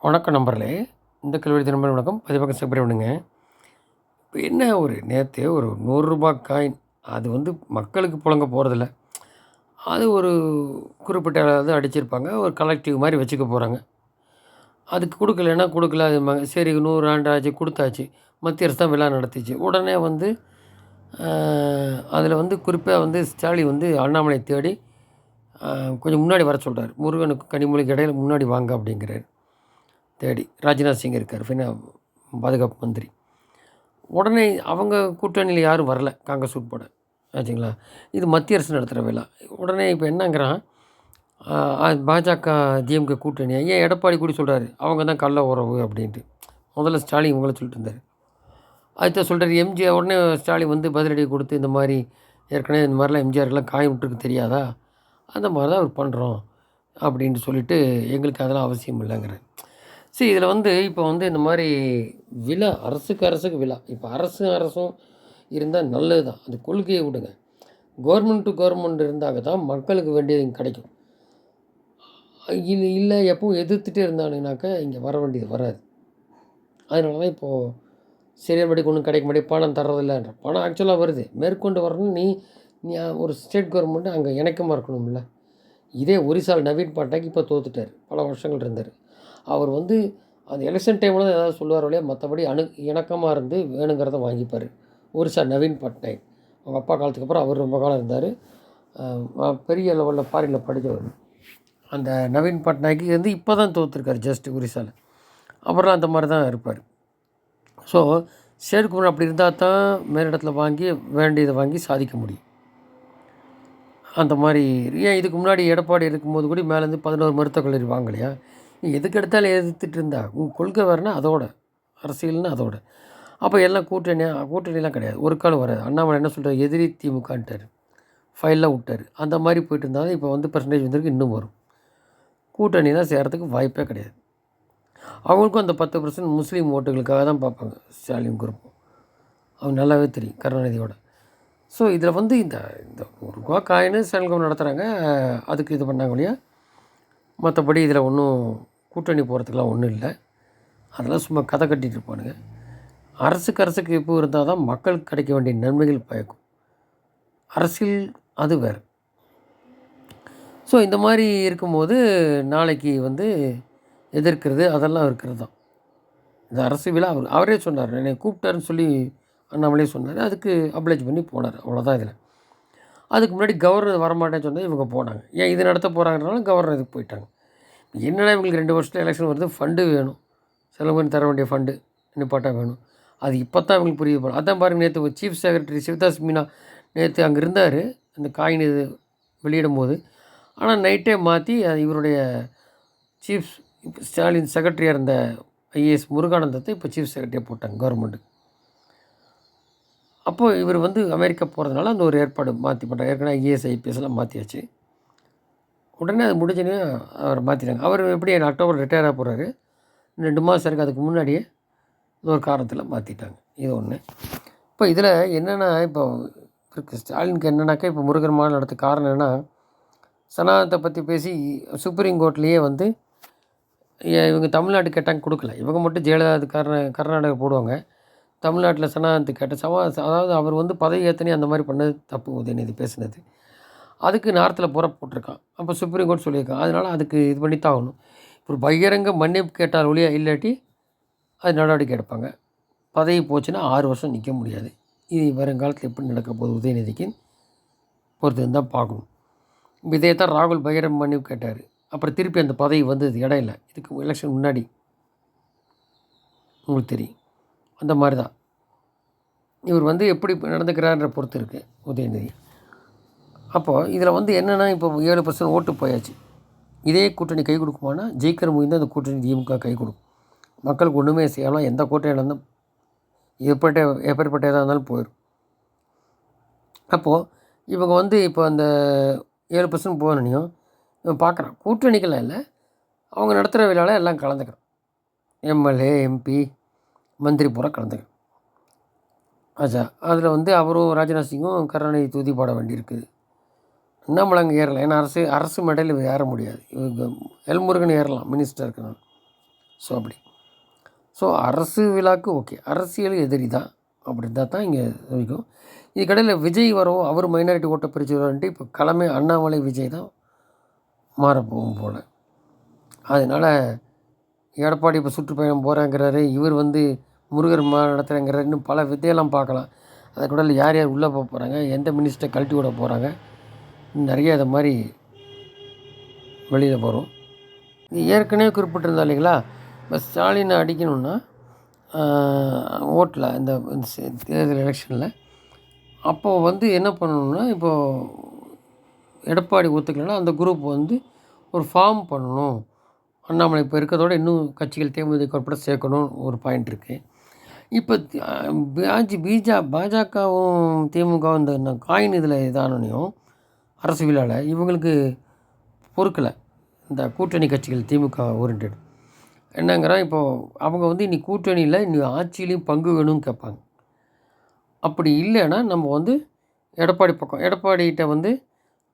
வணக்கம் நண்பர்களே. இந்த கல்லூரி தினம்பர வணக்கம். பதிவாக சுப்ரமணியனுங்க. இப்போ என்ன ஒரு நேத்து ஒரு ரூ. 100 காயின் அது மக்களுக்கு புழங்க போகிறதில்ல. அது ஒரு குறிப்பிட்ட இது அடிச்சிருப்பாங்க. ஒரு கலெக்டிவ் மாரி வச்சுக்க போகிறாங்க. அதுக்கு குடுக்கலைன்னா குடுக்கல அதும்பாங்க. சரி 100 ஆண்டு ஆச்சு குடுத்தாச்சு. மத்திய அரசு தான் விழா நடத்திச்சு. உடனே அதில குறிப்பா ஸ்டாலின் அண்ணாமலைய தேடி அ கொஞ்சம் முன்னாடி வர சொல்றாரு. முருகனுக்கும் கனிமொழிக்கும் இடையில முன்னாடி வாங்க அப்படிங்கிறாரு. தேடி ராஜ்நாத் சிங் இருக்கார். பாதுகாப்பு மந்திரி. உடனே அவங்க கூட்டணியில யாரும் வரல. காங்கிரஸ் உட்பட. ஆச்சுங்களா. இது மத்திய அரசு நடத்துகிற விழா. உடனே இப்போ என்னங்கிறான், பாஜக, டிஎம்கே கூட்டணி. ஏன் எடப்பாடி கூட சொல்றாரு, அவங்க தான் கள்ள உறவு அப்படின்ட்டு. முதல்ல ஸ்டாலின் இவங்கள சொல்லிட்டு இருந்தாரு. அதுதான் சொல்றாரு எம்ஜிஆர். உடனே ஸ்டாலின் பதிலடி கொடுத்து, இந்த மாரி ஏற்கனவே இந்த மாதிரிலாம் எம்ஜிஆருக்குலாம் காயம் விட்டுருக்கு தெரியாதா? அந்த மாரி தான் பண்றோம் அப்படின்னு சொல்லிட்டு, எங்களுக்கு அதெல்லாம் அவசியம் இல்லைங்கிறாரு. சரி இதில் இப்போ இந்த மாதிரி விழா அரசுக்கு விழா. இப்போ அரசும் இருந்தால் நல்லது தான். அந்த கொள்கையை விடுங்க. கவர்மெண்ட் டு கவர்மெண்ட் இருந்தாங்க தான் மக்களுக்கு வேண்டியது இங்கே கிடைக்கும். இது இல்லை எப்பவும் எதிர்த்துட்டே இருந்தானுங்கனாக்கா இங்கே வர வேண்டியது வராது. அதனால தான் இப்போது சரியானபடிக்கு ஒன்றும் கிடைக்க மாட்டேங்குது. பணம் தர்றதில்லன்ற. பணம் ஆக்சுவலாக வருது. மேற்கொண்டு வரணும். நீ நீ ஒரு ஸ்டேட் கவர்மெண்ட்டு அங்கே இணக்கமாக இருக்கணும்ல. இதே ஒரிசால நவீன் பட்நாயக் இப்போ தோத்துட்டார். பல வருஷங்கள் இருந்தார். அவர் அந்த எலெக்ஷன் டைமில் தான் ஏதாவது சொல்லுவார் வழியா, மற்றபடி இணக்கமாக இருந்து வேணுங்கிறத வாங்கிப்பார். ஒரிசா நவீன் பட்நாயக். அவங்க அப்பா காலத்துக்கு அப்புறம் அவர் ரொம்ப காலம் இருந்தார். பெரிய லெவலில் ஃபாரினில் படித்தவர். அந்த நவீன் பட்நாயக் இப்போ தான் தோற்றுருக்கார் ஜஸ்ட் ஒரிசாவில். அப்புறம் அந்த மாதிரி தான் இருப்பார். ஸோ ஸ்டேட் கவர்மெண்ட் அப்படி இருந்தால் தான் மேலிடத்தில் வாங்கி வேண்டியதை வாங்கி சாதிக்க முடியும். அந்த மாதிரி ஏன் இதுக்கு முன்னாடி எடப்பாடி இருக்கும்போது கூட மேலேருந்து 11 மருத்துவக் கல்லூரி வாங்கலையா? நீ எதுக்கு எடுத்தாலும் எதிர்த்துட்டு இருந்தா. உன் கொள்கை வேறுனா அதோட, அரசியல்னா அதோட. அப்போ எல்லாம் கூட்டணிலாம் கிடையாது. ஒரு காலம் வராது. அண்ணாமலை என்ன சொல்றாரு, எதிரி திமுகன்ட்டாரு. ஃபைல்லாம் விட்டாரு. அந்த மாதிரி போயிட்டு இருந்தாலும் இப்போ பெர்சன்டேஜ் வந்திருக்கு, இன்னும் வரும். கூட்டணிலாம் சேர்றதுக்கு வாய்ப்பே கிடையாது. அவங்களுக்கும் அந்த 10% முஸ்லீம் ஓட்டுகளுக்காக தான் பார்ப்பாங்க ஸ்டாலின் குரூப்பும். அவங்க நல்லாவே தெரியும் கருணாநிதியோட. ஸோ இதில் இந்த இந்த ரூ. காயின்னு ஸ்டாலின் கவர்மெண்ட் நடத்துகிறாங்க. அதுக்கு இது பண்ணாங்க இல்லையா. மற்றபடி இதில் ஒன்றும் கூட்டணி போகிறதுக்கெலாம் ஒன்றும் இல்லை. அதெல்லாம் சும்மா கதை கட்டிகிட்டு இருப்பானுங்க. அரசுக்கு எப்போ இருந்தால் தான் மக்களுக்கு கிடைக்க வேண்டிய நன்மைகள் பயக்கும். அரசியல் அது வேறு. ஸோ இந்த மாதிரி இருக்கும்போது நாளைக்கு எதிர்க்கிறது அதெல்லாம் இருக்கிறது தான். இந்த அரசு விழா அவரே சொன்னார். என்னை கூப்பிட்டாருன்னு சொல்லி அண்ணாமலே சொன்னார். அதுக்கு அப்ளைச் பண்ணி போனார். அவ்வளோதான் இதில். அதுக்கு முன்னாடி கவர்னர் வரமாட்டேன்னு சொன்னது இவங்க போனாங்க. ஏன் இது நடத்த போகிறாங்கனாலும் கவர்னர் இதுக்கு போயிட்டாங்க. என்னடா இவங்களுக்கு 2 வருஷத்தில் எலெக்ஷன் வருது, ஃபண்டு வேணும். செலவு பண்ணி தர வேண்டிய ஃபண்டு நிப்பாட்ட வேணும். அது இப்போ தான் இவங்களுக்கு புரிய போகும். அதான் பாருங்கள், நேற்று சீஃப் செக்ரட்டரி சிவதாஸ் மீனா நேற்று அங்கே இருந்தார் இந்த காயின் இது வெளியிடும்போது. ஆனால் நைட்டே மாற்றி இவருடைய சீஃப் ஸ்டாலின் செக்ரட்டரியாக இருந்த ஐஏஎஸ் முருகானந்தத்தை இப்போ சீஃப் செக்ரட்டரியாக போட்டாங்க கவர்மெண்ட்டு. அப்போது இவர் அமெரிக்கா போகிறதுனால அந்த ஒரு ஏற்பாடு மாற்றி பண்ணுறாங்க. ஏற்கனவே ஐஏஎஸ் ஐபிஎஸ்லாம் மாற்றியாச்சு. உடனே அது முடிஞ்சோடனே அவரை மாற்றிட்டாங்க. அவர் எப்படி அக்டோபர் ரிட்டையர் ஆக போகிறாரு. 2 மாதம் இருக்குது. அதுக்கு முன்னாடியே ஏதோ ஒரு காரணத்தில் மாற்றிட்டாங்க. இது ஒன்று. இப்போ இதில் என்னென்னா, இப்போ ஸ்டாலினுக்கு என்னென்னாக்கா, இப்போ முருகன் மாநாடு நடத்த காரணம் என்னென்னா, சனாதனத்தை பற்றி பேசி சுப்ரீம் கோர்ட்லேயே இவங்க தமிழ்நாட்டுக்கு கேட்டாங்க கொடுக்கல. இவங்க மட்டும் ஜெயலலிதா கர்நாடகா போடுவாங்க. தமிழ்நாட்டில் சனாதனத்துக்கு கேட்ட அதாவது அவர் பதவி ஏற்றனே அந்த மாதிரி பண்ணது தப்பு. உதயநிதி பேசுனது அதுக்கு நார்த்தில் பூரா போட்டிருக்கான். அப்போ சுப்ரீம் கோர்ட் சொல்லியிருக்கான். அதனால் அதுக்கு இது பண்ணி தான் ஆகணும். இப்போ பகிரங்க மன்னிப்பு கேட்டால் ஒழிய இல்லாட்டி அது நடவடிக்கை எடுப்பாங்க. பதவி போச்சுன்னா 6 வருஷம் நிற்க முடியாது. இது வருங்காலத்தில் எப்படி நடக்க போகுது உதயநிதிக்கு பொறுத்து தான் பார்க்கணும். இப்போ இதே தான் ராகுல் பகிரங்க மன்னிப்பு கேட்டார். அப்புறம் திருப்பி அந்த பதவி வந்தது இடையில. இதுக்கு எலெக்ஷன் முன்னாடி உங்களுக்கு தெரியும். அந்த மாதிரி தான் இவர் எப்படி நடந்துக்கிறார்ன்ற பொறுத்து இருக்குது உதயநிதி. அப்போது இதில் என்னென்னா, இப்போ 7% ஓட்டு போயாச்சு. இதே கூட்டணி கை கொடுக்குமானா, ஜெயிக்கிற முடிந்தால் அந்த கூட்டணி திமுக கை கொடுக்கும். மக்களுக்கு ஒன்றுமே செய்யலாம். எந்த கூட்டணி இருந்தாலும் எப்பேற்பட்ட எதாக இருந்தாலும் போயிடும். அப்போது இவங்க இப்போ அந்த 7% போகணும். இவன் பார்க்குறான் கூட்டணிக்கெல்லாம் இல்லை, அவங்க நடத்துகிற விழாவில் எல்லாம் கலந்துக்கிறான். எம்எல்ஏ எம்பி மந்திரி பூரா கலந்துக்கிறான். ஆச்சா. அதில் அவரும் ராஜ்நாத் சிங்கும் கருணாநிதி தூதி போட வேண்டியிருக்குது. அண்ணாமலை அங்கே ஏறலாம். ஏன்னா அரசு மேடையில் ஏற முடியாது. இவங்க எல்முருகன் ஏறலாம், மினிஸ்டர் இருக்கணும். ஸோ அப்படி. ஸோ அரசு விழாக்கு ஓகே, அரசியல் எதிரி தான் அப்படி இருந்தால் தான் இங்கே இருக்கும். இதுக்கடையில் விஜய் வரவும் அவர் மைனாரிட்டி ஓட்டை பிரிச்சுருவான்ட்டு இப்போ களமே அண்ணாமலை விஜய் தான் மாறப்போகும் போல். அதனால் எடப்பாடி இப்போ சுற்றுப்பயணம் போகிறேங்கிறாரு, இவர் வந்து முருகர் நடத்துகிறேங்கிறாரு, இன்னும் பல வித்தையெல்லாம் பார்க்கலாம். அதை கூட யார் யார் உள்ளே போக போகிறாங்க, எந்த மினிஸ்டரை கழட்டி விட போகிறாங்க, நிறைய இது மாதிரி வெளியில் போகிறோம். ஏற்கனவே குறிப்பிட்டிருந்தா இல்லைங்களா, இப்போ ஸ்டாலினை அடிக்கணும்னா ஓட்டில் இந்த தேர்தல் எலெக்ஷனில் அப்போது வந்து என்ன பண்ணணும்னா, இப்போது எடப்பாடி ஒத்துக்கலைன்னா அந்த குரூப் வந்து ஒரு ஃபார்ம் பண்ணணும். அண்ணாமலை இப்போ இருக்கிறதோட இன்னும் கட்சிகள் தேமுதிக உட்பட சேர்க்கணும்னு ஒரு பாயிண்ட் இருக்குது. இப்போ பாஜகவும் திமுகவும் இந்த காயின் இதில் இதானோனையும் அரசு விழாவில் இவங்களுக்கு பொறுக்கலை. இந்த கூட்டணி கட்சிகள் திமுக ஓரியன்டட் என்னங்கிறான், இப்போது அவங்க வந்து இன்னி கூட்டணியில் இன்னி ஆட்சியிலையும் பங்கு வேணும்னு கேட்பாங்க. அப்படி இல்லைன்னா நம்ம வந்து எடப்பாடி பக்கம் எடப்பாடிகிட்ட வந்து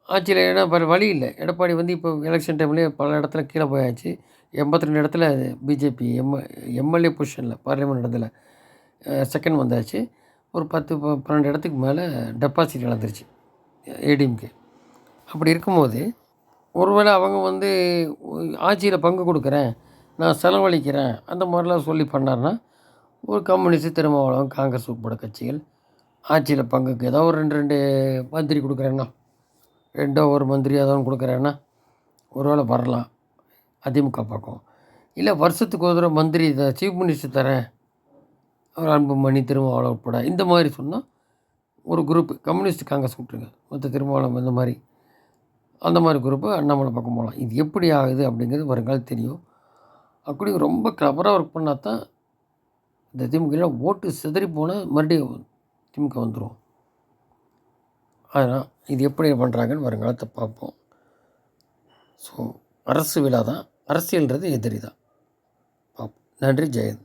ஆட்சியில் ஏன்னா வேறு வழி இல்லை. எடப்பாடி வந்து இப்போ எலெக்ஷன் டைம்லேயே பல இடத்துல கீழே போயாச்சு. 82 இடத்துல பிஜேபி எம்எல்ஏ பொசிஷனில் பார்லிமெண்ட் இடத்துல செகண்ட் வந்தாச்சு. ஒரு 10-12 இடத்துக்கு மேலே டெபாசிட் இழந்துருச்சு ஏடிஎம்கே. அப்படி இருக்கும்போது ஒருவேளை அவங்க வந்து ஆட்சியில் பங்கு கொடுக்குறேன், நான் செலவழிக்கிறேன், அந்த மாதிரிலாம் சொல்லி பண்ணார்னா ஒரு கம்யூனிஸ்ட், திருமாவளவன், காங்கிரஸ் உட்பட கட்சிகள் ஆட்சியில் பங்குக்கு ஏதோ ஒரு 2 மந்திரி கொடுக்குறேன்னா, 1 மந்திரி ஏதோ ஒன்று கொடுக்குறேன்னா ஒருவேளை வரலாம் அதிமுக பக்கம். இல்லை வருஷத்துக்கு ஒரு தடவை மந்திரி சீஃப் மினிஸ்டர் தரேன், ஒரு அன்புமணி, திருமாவளவன் உட்பட இந்த மாதிரி சொன்னால் ஒரு குரூப்பு கம்யூனிஸ்ட் காங்கிரஸ் விட்டுருங்க, மற்ற திருமாவளவன் இந்த மாதிரி அந்த மாதிரி குரூப்பு அண்ணாமலை பக்கம் போகலாம். இது எப்படி ஆகுது அப்படிங்கிறது வருங்காலம் தெரியும். அப்படி ரொம்ப கிளவராக ஒர்க் பண்ணால் தான் இந்த திமுக ஓட்டு சிதறி போனால் மறுபடியும் திமுக வந்துடும். அதனால் இது எப்படி பண்ணுறாங்கன்னு வருங்காலத்தை பார்ப்போம். ஸோ அரசு விழா தான், அரசியல்ன்றது எதிரி தான் பார்ப்போம். நன்றி, ஜெயந்த்.